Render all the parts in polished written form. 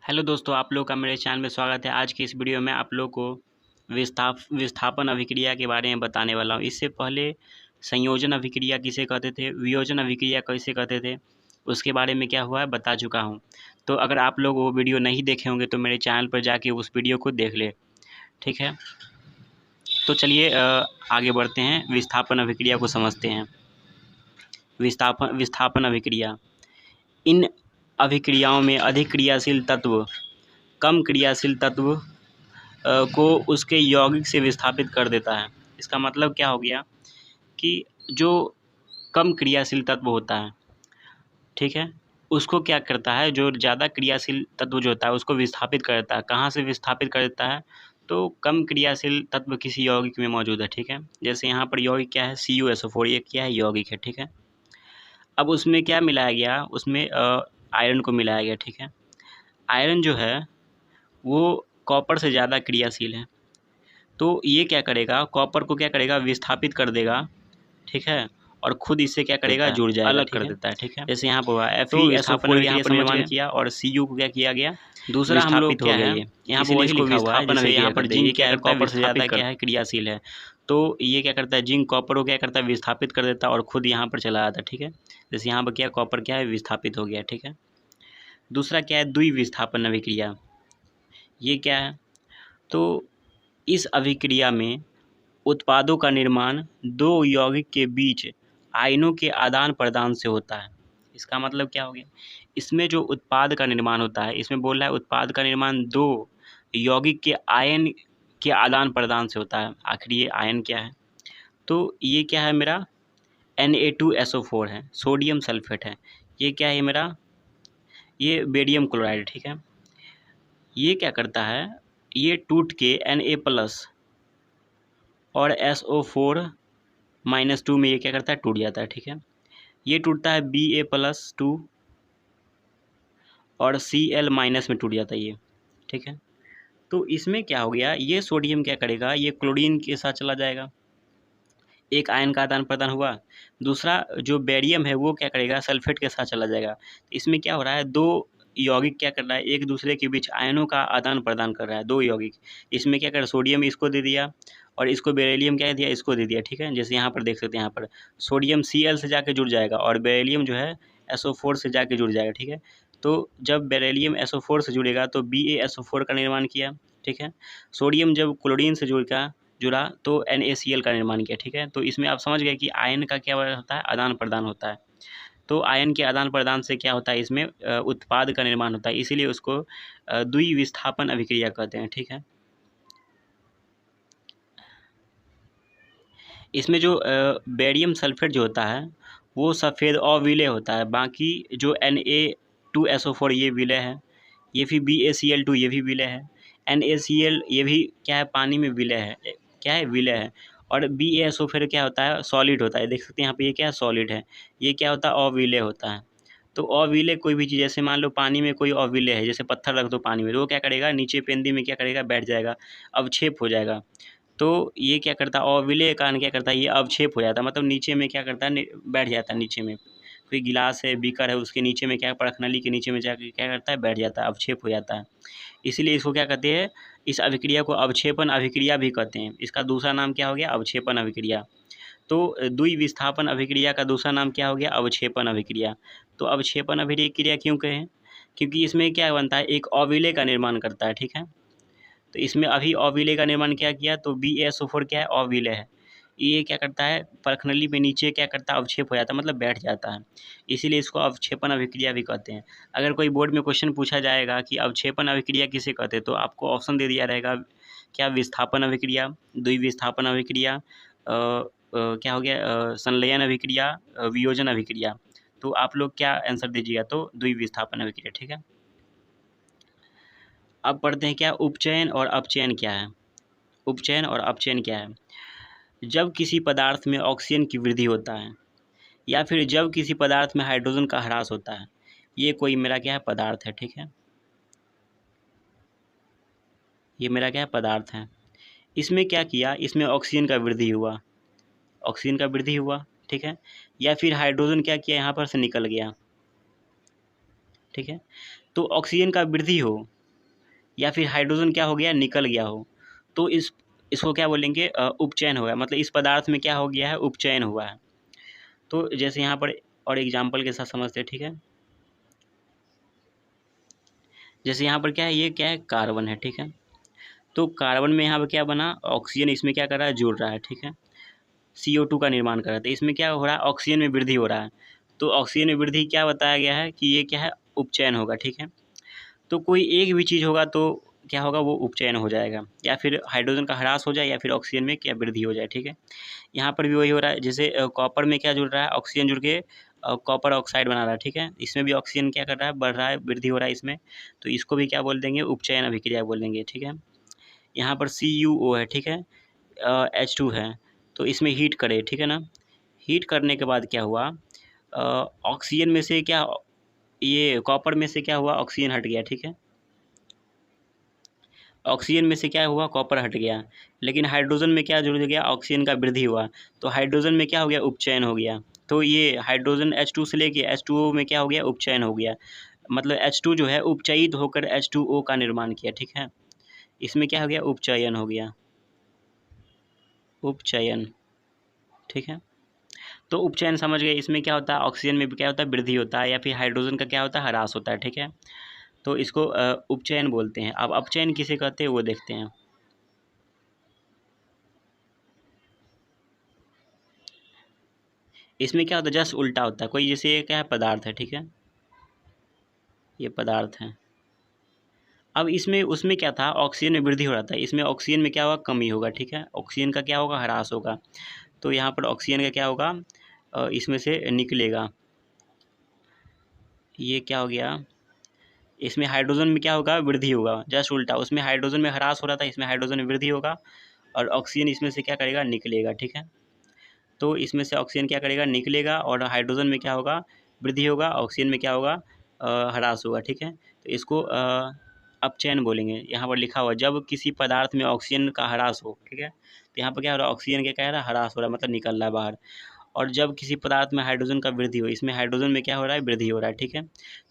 Hello दोस्तों, आप लोग का मेरे चैनल में स्वागत है। आज की इस वीडियो में आप लोग को विस्थापन अभिक्रिया के बारे में बताने वाला हूँ। इससे पहले संयोजन अभिक्रिया किसे कहते थे, वियोजन अभिक्रिया कैसे कहते थे, उसके बारे में क्या हुआ है बता चुका हूँ। तो अगर आप लोग वो वीडियो नहीं देखे होंगे तो मेरे चैनल पर जाके उस वीडियो को देख ले, ठीक है। तो चलिए आगे बढ़ते हैं, विस्थापन अभिक्रिया को समझते हैं। विस्थापन अभिक्रिया, इन अभिक्रियाओं में अधिक क्रियाशील तत्व कम क्रियाशील तत्व को उसके यौगिक से विस्थापित कर देता है। इसका मतलब क्या हो गया कि जो कम क्रियाशील तत्व होता है, ठीक है, उसको क्या करता है, जो ज़्यादा क्रियाशील तत्व जो होता है उसको विस्थापित कर देता है। कहाँ से विस्थापित कर देता है? तो कम क्रियाशील तत्व किसी यौगिक में मौजूद है, ठीक है। जैसे यहाँ पर यौगिक क्या है, CuSO4, ये क्या है, यौगिक है, ठीक है। अब उसमें क्या मिलाया गया, उसमें आयरन को मिलाया गया, ठीक है। आयरन जो है वो कॉपर से ज़्यादा क्रियाशील है, तो ये क्या करेगा, कॉपर को क्या करेगा, विस्थापित कर देगा, ठीक है, और खुद इससे क्या करेगा, जुड़ जाएगा, अलग कर देता है, ठीक है। जैसे यहाँ पर हुआ Fe यहाँ पर निर्माण किया और Cu को क्या किया गया, दूसरा हम लोग क्या है, यहाँ पर वही लिखा हुआ है। जैसे यहाँ पर जिंक क्या करता है, कॉपर से ज़्यादा क्या है, क्रियाशील है, तो ये क्या करता है, जिंक कॉपर को क्या करता है, विस्थापित कर देता है और खुद यहाँ पर चला आता है, ठीक है। जैसे यहाँ पर क्या, कॉपर क्या है, विस्थापित हो गया, ठीक है। दूसरा क्या है, द्विविस्थापन अभिक्रिया। ये क्या है, तो इस अभिक्रिया में उत्पादों का निर्माण दो यौगिक के बीच आयनों के आदान प्रदान से होता है। इसका मतलब क्या हो गया, इसमें जो उत्पाद का निर्माण होता है, इसमें बोल रहा है उत्पाद का निर्माण दो यौगिक के आयन के आदान प्रदान से होता है। आखिर ये आयन क्या है, तो ये क्या है मेरा, Na2SO4 है, सोडियम सल्फेट है। ये क्या है मेरा, ये बेरियम क्लोराइड, ठीक है। ये क्या करता है, ये टूट के Na+ और SO4-2 में ये क्या करता है, टूट जाता है, ठीक है। ये टूटता है Ba+2 और Cl- में टूट जाता है ये, ठीक है। तो इसमें क्या हो गया, ये सोडियम क्या करेगा, ये क्लोरीन के साथ चला जाएगा, एक आयन का आदान प्रदान हुआ। दूसरा जो बेरियम है वो क्या करेगा, सल्फेट के साथ चला जाएगा। इसमें क्या हो रहा है, दो यौगिक क्या कर रहा है, एक दूसरे के बीच आयनों का आदान प्रदान कर रहा है, दो यौगिक। इसमें क्या कर, सोडियम इसको दे दिया और इसको बेरिलियम क्या दिया, इसको दे दिया, ठीक है। जैसे यहाँ पर देख सकते हैं, यहाँ पर सोडियम Cl से जाके जुड़ जाएगा और बेरिलियम जो है SO4 से जाके जुड़ जाएगा, ठीक है। तो जब बेरिलियम SO4 से जुड़ेगा तो BaSO4 का निर्माण किया, ठीक है। सोडियम जब क्लोरीन से जुड़ा तो NaCl का निर्माण किया, ठीक है। तो इसमें आप समझ गए कि आयन का क्या होता है, आदान प्रदान होता है। तो आयन के आदान प्रदान से क्या होता है, इसमें उत्पाद का निर्माण होता है, इसीलिए उसको द्विविस्थापन अभिक्रिया कहते हैं, ठीक है। इसमें जो बेरियम सल्फेट जो होता है वो सफ़ेद अविलय होता है, बाकी जो Na2SO4 ये विलय है, ये फिर BaCl2 ये भी विलय है, NaCl ये भी क्या है, पानी में विलय है, क्या है, विलय है। और BaSO फिर क्या होता है, सॉलिड होता है। देख सकते हैं यहाँ पे ये क्या है, सॉलिड है। ये क्या होता है, अविलय होता है। तो अविलय कोई भी चीज़, जैसे मान लो पानी में कोई अविलय है, जैसे पत्थर रख दो पानी में, तो वो क्या करेगा, नीचे पेंदी में क्या करेगा, बैठ जाएगा, अवक्षेप हो जाएगा। तो ये क्या करता है, अविलय के कारण क्या करता है, ये अवक्षेप हो जाता है, मतलब नीचे में क्या करता है, बैठ जाता है नीचे में। कोई गिलास है, बीकर है, उसके नीचे में क्या, परखनली के नीचे में जाकर क्या करता है, बैठ जाता है, अवक्षेप हो जाता है। इसीलिए इसको क्या कहते हैं, इस अभिक्रिया को अवक्षेपण अभिक्रिया भी कहते हैं। इसका दूसरा नाम क्या हो गया, अवक्षेपण अभिक्रिया। तो द्विविस्थापन अभिक्रिया का दूसरा नाम क्या हो गया, अवक्षेपण अभिक्रिया। तो अवक्षेपण अभिक्रिया क्यों कहें, क्योंकि इसमें क्या बनता है, एक अविलय का निर्माण करता है, ठीक है। तो इसमें अभी अविलय का निर्माण क्या किया, तो BaSO4 क्या है, अविलय है। ये क्या करता है, परखनली में नीचे क्या करता है, अवक्षेप हो जाता है, मतलब बैठ जाता है, इसीलिए इसको अवक्षेपण अभिक्रिया भी कहते हैं। अगर कोई बोर्ड में क्वेश्चन पूछा जाएगा कि अवक्षेपण अभिक्रिया किसे कहते हैं, तो आपको ऑप्शन दे दिया रहेगा, क्या, विस्थापन अभिक्रिया, द्विविस्थापन अभिक्रिया, क्या हो गया, संलयन अभिक्रिया, वियोजन अभिक्रिया। तो आप लोग क्या आंसर दीजिएगा, तो द्विविस्थापन अभिक्रिया, ठीक है। अब पढ़ते हैं क्या, उपचयन और अपचयन क्या है। उपचयन और अपचयन क्या है, जब किसी पदार्थ में ऑक्सीजन की वृद्धि होता है या फिर जब किसी पदार्थ में हाइड्रोजन का ह्रास होता है। ये कोई मेरा क्या है, पदार्थ है, ठीक है। ये मेरा क्या है, पदार्थ है। इसमें क्या किया, इसमें ऑक्सीजन का वृद्धि हुआ, ऑक्सीजन का वृद्धि हुआ, ठीक है। या फिर हाइड्रोजन क्या किया, यहाँ पर से निकल गया, ठीक है। तो ऑक्सीजन का वृद्धि हो या फिर हाइड्रोजन क्या हो गया, निकल गया हो, तो इसको क्या बोलेंगे, उपचयन हुआ है, मतलब इस पदार्थ में क्या हो गया है, उपचयन हुआ है। तो जैसे यहाँ पर और एग्जाम्पल के साथ समझते हैं, ठीक है। जैसे यहाँ पर क्या है, ये क्या है, कार्बन है, ठीक है। तो कार्बन में यहाँ पर क्या बना, ऑक्सीजन इसमें क्या कर रहा है, जुड़ रहा है, ठीक है। CO2 का निर्माण कर रहा है, तो इसमें क्या हो रहा है, ऑक्सीजन में वृद्धि हो रहा है। तो ऑक्सीजन में वृद्धि क्या बताया गया है कि ये क्या है, उपचयन होगा, ठीक है। तो कोई एक भी चीज़ होगा तो क्या होगा, वो उपचयन हो जाएगा, या फिर हाइड्रोजन का ह्रास हो जाए, या फिर ऑक्सीजन में क्या वृद्धि हो जाए, ठीक है। यहाँ पर भी वही हो रहा है, जैसे कॉपर में क्या जुड़ रहा है, ऑक्सीजन जुड़ के कॉपर ऑक्साइड बना रहा है, ठीक है। इसमें भी ऑक्सीजन क्या कर रहा है, बढ़ रहा है, वृद्धि हो रहा है इसमें, तो इसको भी क्या बोल देंगे, उपचयन अभिक्रिया बोल देंगे, ठीक है। यहाँ पर CuO है, ठीक है, H2 है, तो इसमें हीट करे, ठीक है ना। हीट करने के बाद क्या हुआ, ऑक्सीजन में से क्या, ये कॉपर में से क्या हुआ, ऑक्सीजन हट गया, ठीक है। ऑक्सीजन में से क्या हुआ, कॉपर हट गया, लेकिन हाइड्रोजन में क्या जुड़ गया, ऑक्सीजन का वृद्धि हुआ, तो हाइड्रोजन में क्या हो गया, उपचयन हो गया। तो ये हाइड्रोजन H2 से लेके H2O में क्या हो गया, उपचयन हो गया, मतलब H2 जो है उपचयित होकर H2O का निर्माण किया, ठीक है। इसमें क्या हो गया, उपचयन हो गया, उपचयन, ठीक है। तो उपचयन समझ गए, इसमें क्या होता है, ऑक्सीजन में भी क्या होता है, वृद्धि होता है, या फिर हाइड्रोजन का क्या होता है, ह्रास होता है, ठीक है। तो इसको उपचयन बोलते हैं। अब अपचयन किसे कहते हैं वो देखते हैं। इसमें क्या होता है, जस्ट उल्टा होता है, कोई जैसे ये क्या है, पदार्थ है, ठीक है, ये पदार्थ है। अब इसमें उसमें क्या था, ऑक्सीजन में वृद्धि हो रहा था, इसमें ऑक्सीजन में क्या होगा, कमी होगा, ठीक है, ऑक्सीजन का क्या होगा, ह्रास होगा। तो यहाँ पर ऑक्सीजन का क्या होगा, इसमें से निकलेगा, ये क्या हो गया, इसमें हाइड्रोजन में क्या होगा, वृद्धि होगा, जस्ट उल्टा, उसमें हाइड्रोजन में ह्रास हो रहा था, इसमें हाइड्रोजन में वृद्धि होगा, और ऑक्सीजन इसमें से क्या करेगा, निकलेगा, ठीक है। तो इसमें से ऑक्सीजन क्या करेगा, निकलेगा, और हाइड्रोजन में क्या होगा, वृद्धि होगा, ऑक्सीजन में क्या होगा, ह्रास होगा, ठीक है। तो इसको अपचयन बोलेंगे। यहाँ पर लिखा हुआ, जब किसी पदार्थ में ऑक्सीजन का ह्रास हो, ठीक है, तो यहाँ पर क्या हो रहा है, ऑक्सीजन क्या कह रहा है, ह्रास हो रहा है, मतलब निकल रहा है बाहर। और जब किसी पदार्थ में हाइड्रोजन का वृद्धि हो, इसमें हाइड्रोजन में क्या हो रहा है, वृद्धि हो रहा है, ठीक है।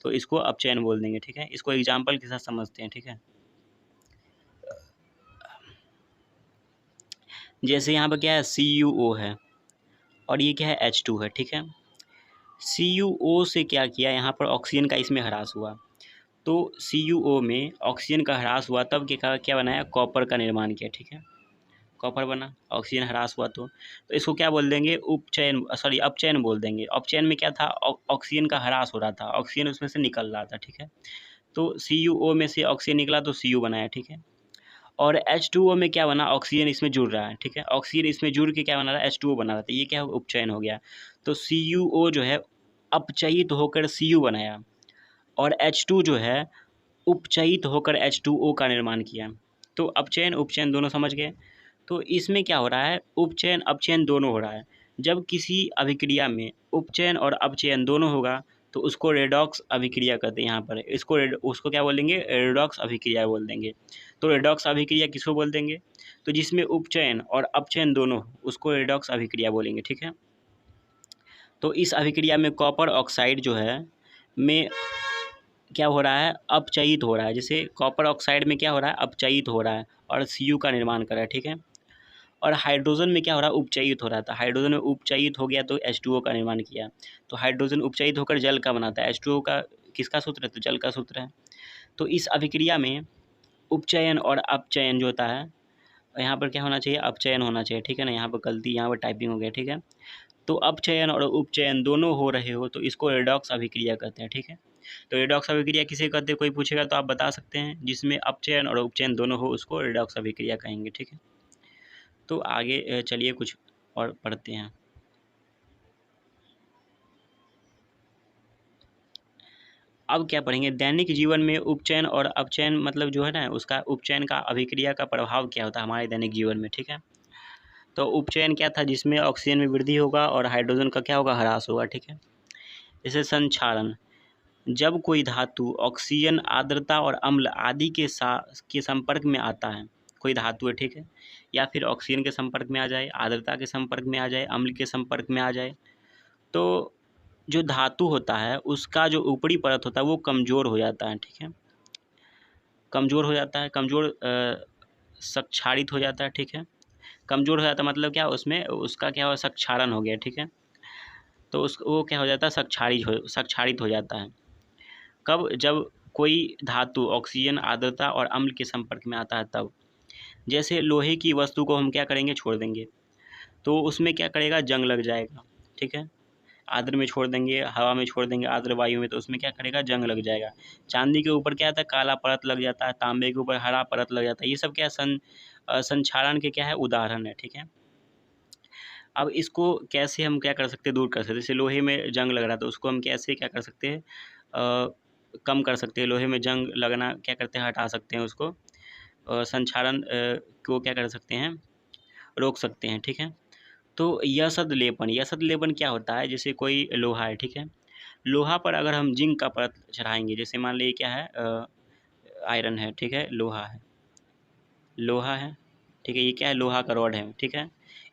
तो इसको अपचयन बोल देंगे, ठीक है। इसको एग्जाम्पल के साथ समझते हैं, ठीक है। जैसे यहाँ पर क्या है, CuO है, और ये क्या है, H2 है, ठीक है। CuO से क्या किया, यहाँ पर ऑक्सीजन का इसमें ह्रास हुआ, तो CuO में ऑक्सीजन का ह्रास हुआ, तब क्या बनाया, कॉपर का निर्माण किया, ठीक है, कॉपर बना, ऑक्सीजन ह्रास हुआ, तो इसको क्या बोल देंगे, उपचयन, सॉरी अपचयन बोल देंगे। अपचयन में क्या था, ऑक्सीजन का ह्रास हो रहा था, ऑक्सीजन उसमें से निकल रहा था, ठीक है। तो CuO में से ऑक्सीजन निकला तो Cu बनाया, ठीक है। और H2O में क्या बना, ऑक्सीजन इसमें जुड़ रहा है, ठीक है, ऑक्सीजन इसमें जुड़ के क्या बना रहा है, H2O बना रहा था, ये क्या उपचयन हो गया। तो CuO जो है अपचयित होकर Cu बनाया, और H2 जो है उपचयित होकर H2O का निर्माण किया। तो अपचयन उपचयन दोनों समझ गए। तो इसमें क्या हो रहा है, उपचयन अपचयन दोनों हो रहा है। जब किसी अभिक्रिया में उपचयन और अपचयन दोनों होगा तो उसको रेडॉक्स अभिक्रिया कहते हैं। यहाँ पर उसको क्या बोलेंगे, रेडॉक्स अभिक्रिया बोल देंगे। तो रेडॉक्स अभिक्रिया किसको बोल देंगे, तो जिसमें उपचयन और अपचयन दोनों, उसको रेडॉक्स अभिक्रिया बोलेंगे, ठीक है। तो इस अभिक्रिया में कॉपर ऑक्साइड जो है में क्या हो रहा है, अपचयित हो रहा है। जैसे कॉपर ऑक्साइड में क्या हो रहा है, अपचयित हो रहा है और Cu का निर्माण कर रहा है, ठीक है। और हाइड्रोजन में क्या हो रहा है, उपचयित हो रहा था, हाइड्रोजन में उपचयित हो गया तो H2O का निर्माण किया। तो हाइड्रोजन उपचयित होकर जल का बनाता है, H2O का किसका सूत्र है, तो जल का सूत्र है। तो इस अभिक्रिया में उपचयन और अपचयन जो होता है, यहाँ पर क्या होना चाहिए, अपचयन होना चाहिए, ठीक है ना। यहाँ पर गलती, यहाँ पर टाइपिंग हो गया, ठीक है। तो अपचयन और उपचयन दोनों हो रहे हो तो इसको रेडॉक्स अभिक्रिया कहते हैं, ठीक है। तो रेडॉक्स अभिक्रिया किसे कहते हैं, कोई पूछेगा तो आप बता सकते हैं, जिसमें अपचयन और उपचयन दोनों हो उसको रेडॉक्स अभिक्रिया कहेंगे, ठीक है। तो आगे चलिए कुछ और पढ़ते हैं। अब क्या पढ़ेंगे, दैनिक जीवन में उपचयन और अपचयन मतलब जो है ना, उसका उपचयन का अभिक्रिया का प्रभाव क्या होता है हमारे दैनिक जीवन में, ठीक है। तो उपचयन क्या था, जिसमें ऑक्सीजन में वृद्धि होगा और हाइड्रोजन का क्या होगा, ह्रास होगा, ठीक है। जैसे संक्षारण, जब कोई धातु ऑक्सीजन, आर्द्रता और अम्ल आदि के संपर्क में आता है, कोई धातु है, ठीक है, या फिर ऑक्सीजन के संपर्क में आ जाए, आर्द्रता के संपर्क में आ जाए, अम्ल के संपर्क में आ जाए, तो जो धातु होता है उसका जो ऊपरी परत होता है वो कमज़ोर हो जाता है, ठीक है। कमज़ोर हो जाता है, कमज़ोर क्षारित हो जाता है, ठीक है। कमज़ोर हो जाता है मतलब क्या, उसमें उसका क्या हुआ, क्षारण हो गया, ठीक है। तो वो क्या हो जाता है, क्षारित हो जाता है। कब, जब कोई धातु ऑक्सीजन, आर्द्रता और अम्ल के संपर्क में आता है तब। जैसे लोहे की वस्तु को हम क्या करेंगे, छोड़ देंगे, तो उसमें क्या करेगा, जंग लग जाएगा, ठीक है। आर्द्र में छोड़ देंगे, हवा में छोड़ देंगे, आर्द्र वायु में, तो उसमें क्या करेगा, जंग लग जाएगा। चांदी के ऊपर क्या आता है, काला परत लग जाता है, तांबे के ऊपर हरा परत लग जाता है। ये सब क्या संक्षारण के क्या है, उदाहरण है, ठीक है। अब इसको कैसे हम क्या कर सकते हैं, दूर कर सकते हैं। जैसे लोहे में जंग लग रहा है तो उसको हम कैसे क्या कर सकते हैं, कम कर सकते हैं। लोहे में जंग लगना क्या करते हैं, हटा सकते हैं उसको, संक्षारण को क्या कर सकते हैं, रोक सकते हैं, ठीक है। तो यशद लेपन क्या होता है, जैसे कोई लोहा है, ठीक है। लोहा पर अगर हम जिंक का परत चढ़ाएंगे, जैसे मान लीजिए क्या है, आयरन है, ठीक है, लोहा है, ठीक है, ये क्या है, लोहा का रॉड है, ठीक है।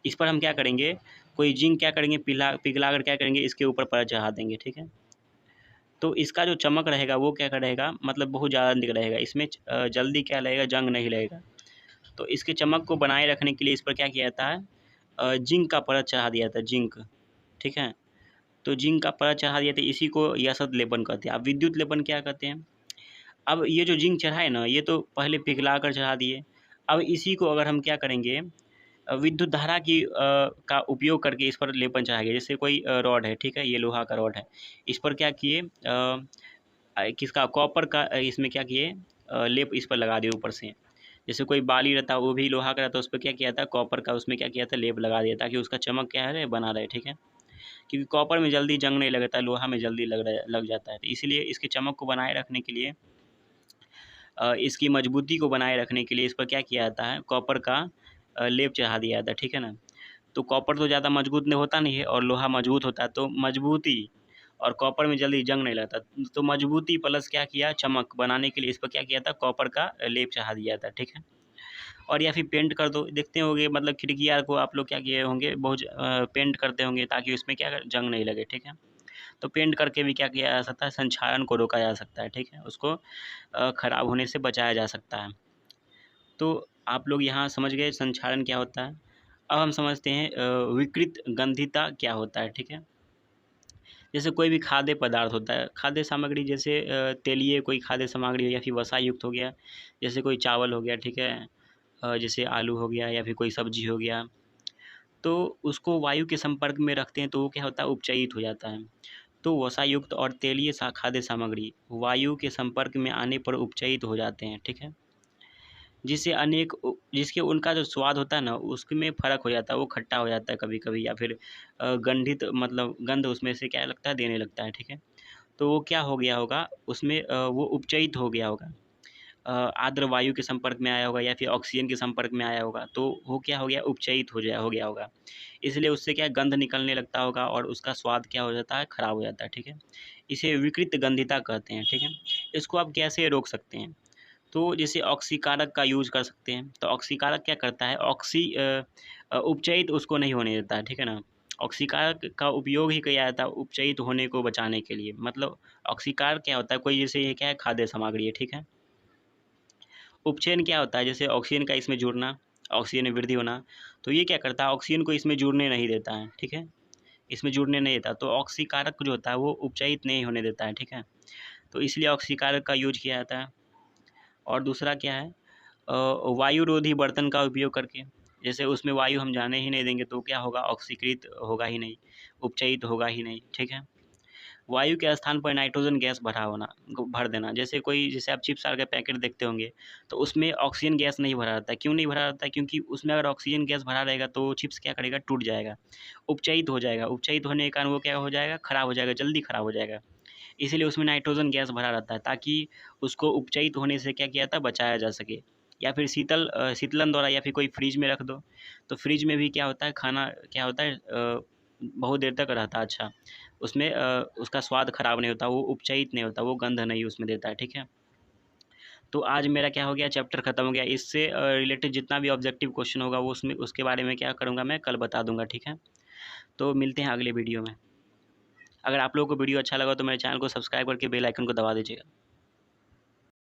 इस पर हम क्या करेंगे, कोई जिंक क्या करेंगे, पिघला कर क्या करेंगे, इसके ऊपर परत चढ़ा देंगे, ठीक है। तो इसका जो चमक रहेगा वो क्या रहेगा, मतलब बहुत ज़्यादा दिख रहेगा, इसमें जल्दी क्या लगेगा, जंग नहीं लगेगा। तो इसके चमक को बनाए रखने के लिए इस पर क्या किया जाता है, जिंक का परत चढ़ा दिया जाता है, जिंक, ठीक है। तो जिंक का परत चढ़ा दिया था, इसी को यशद लेपन कहते हैं। अब विद्युत लेपन क्या कहते हैं, अब ये जो जिंक चढ़ा है ना, ये तो पहले पिघला कर चढ़ा दिए। अब इसी को अगर हम क्या करेंगे, विद्युत धारा की का उपयोग करके इस पर लेपन चढ़ाएंगे। जैसे कोई रॉड है, ठीक है, ये लोहा का रॉड है, इस पर क्या किए, किसका, कॉपर का, इसमें क्या किए, लेप इस पर लगा दिए ऊपर से। जैसे कोई बाली रहता है, वो भी लोहा का रहता है, उस पर क्या किया था, कॉपर का उसमें क्या किया था, लेप लगा दिया, ताकि उसका चमक क्या है, बना रहे, ठीक है। क्योंकि कॉपर में जल्दी जंग नहीं लगता है, लोहा में जल्दी लग जाता है। तो इसीलिए इसके चमक को बनाए रखने के लिए, इसकी मजबूती को बनाए रखने के लिए इस पर क्या किया जाता है, कॉपर का लेप चढ़ा दिया जाता है, ठीक है ना। तो कॉपर तो ज़्यादा मजबूत नहीं होता नहीं है, और लोहा मजबूत होता है, तो मजबूती और कॉपर में जल्दी जंग नहीं लगता। तो मजबूती प्लस क्या किया, चमक बनाने के लिए इस पर क्या किया था, कॉपर का लेप चढ़ा दिया था, ठीक है। और या फिर पेंट कर दो, देखते होंगे, मतलब खिड़कियाँ को आप लोग क्या किए होंगे, बहुत पेंट करते होंगे, ताकि उसमें क्या जंग नहीं लगे, ठीक है। तो पेंट करके भी क्या किया जा सकता है, संक्षारण को रोका जा सकता है, ठीक है, उसको ख़राब होने से बचाया जा सकता है। तो आप लोग यहाँ समझ गए संक्षारण क्या होता है। अब हम समझते हैं विकृत गंधिता क्या होता है, ठीक है। जैसे कोई भी खाद्य पदार्थ होता है, खाद्य सामग्री, जैसे तेलीय कोई खाद्य सामग्री हो या फिर वसा युक्त हो गया, जैसे कोई चावल हो गया, ठीक है, जैसे आलू हो गया या फिर कोई सब्जी हो गया, तो उसको वायु के संपर्क में रखते हैं तो वो क्या होता है, उपचयित हो जाता है। तो वसायुक्त और तेलीय खाद्य सामग्री वायु के संपर्क में आने पर उपचयित हो जाते हैं, ठीक है। जिसके उनका जो स्वाद होता है ना, उसमें फ़र्क हो जाता है, वो खट्टा हो जाता है कभी कभी, या फिर गंधित, मतलब गंध उसमें से क्या लगता है, देने लगता है, ठीक है। तो वो क्या हो गया होगा, उसमें वो उपचयित हो गया होगा, आर्द्र वायु के संपर्क में आया होगा या फिर ऑक्सीजन के संपर्क में आया होगा, तो वो क्या हो गया, उपचयित हो गया होगा। इसलिए उससे क्या गंध निकलने लगता होगा और उसका स्वाद क्या हो जाता है, खराब हो जाता है, ठीक है। इसे विकृत गंधिता कहते हैं, ठीक है। इसको आप कैसे रोक सकते हैं, तो जैसे ऑक्सीकारक का यूज कर सकते हैं। तो ऑक्सीकारक क्या करता है, उपचयित उसको नहीं होने देता है, ठीक है ना। ऑक्सीकारक का उपयोग ही किया जाता है उपचयित होने को बचाने के लिए। मतलब ऑक्सीकारक क्या होता है, कोई जैसे ये क्या है, खाद्य सामग्री है, ठीक है। उपचयन क्या होता है, जैसे ऑक्सीजन का इसमें जुड़ना, ऑक्सीजन में वृद्धि होना, तो ये क्या करता है, ऑक्सीजन को इसमें जुड़ने नहीं देता है, ठीक है, इसमें जुड़ने नहीं देता। तो ऑक्सीकारक जो होता है वो उपचयित नहीं होने देता है, ठीक है। तो इसलिए ऑक्सीकारक का यूज किया जाता है। और दूसरा क्या है, वायुरोधी बर्तन का उपयोग करके, जैसे उसमें वायु हम जाने ही नहीं देंगे तो क्या होगा, ऑक्सीकृत होगा ही नहीं, उपचयित होगा ही नहीं, ठीक है। वायु के स्थान पर नाइट्रोजन गैस भर देना, जैसे आप चिप्स का पैकेट देखते होंगे, तो उसमें ऑक्सीजन गैस नहीं भरा रहता है। क्यों नहीं भरा रहता है, क्योंकि उसमें अगर ऑक्सीजन गैस भरा रहेगा तो चिप्स क्या करेगा, टूट जाएगा, उपचयित हो जाएगा। उपचयित होने के कारण वो क्या हो जाएगा, खराब हो जाएगा, जल्दी खराब हो जाएगा। इसीलिए उसमें नाइट्रोजन गैस भरा रहता है, ताकि उसको उपचयित होने से क्या किया था, बचाया जा सके। या फिर शीतलन द्वारा, या फिर कोई फ्रिज में रख दो, तो फ्रिज में भी क्या होता है, खाना क्या होता है, बहुत देर तक रहता है, अच्छा, उसमें उसका स्वाद खराब नहीं होता, वो उपचयित नहीं होता, वो गंध नहीं उसमें देता है, ठीक है। तो आज मेरा क्या हो गया, चैप्टर खत्म हो गया। इससे रिलेटेड जितना भी ऑब्जेक्टिव क्वेश्चन होगा वो उसके बारे में क्या करूँगा, मैं कल बता दूंगा, ठीक है। तो मिलते हैं अगले वीडियो में। अगर आप लोगों को वीडियो अच्छा लगा तो मेरे चैनल को सब्सक्राइब करके बेल आइकन को दबा दीजिएगा।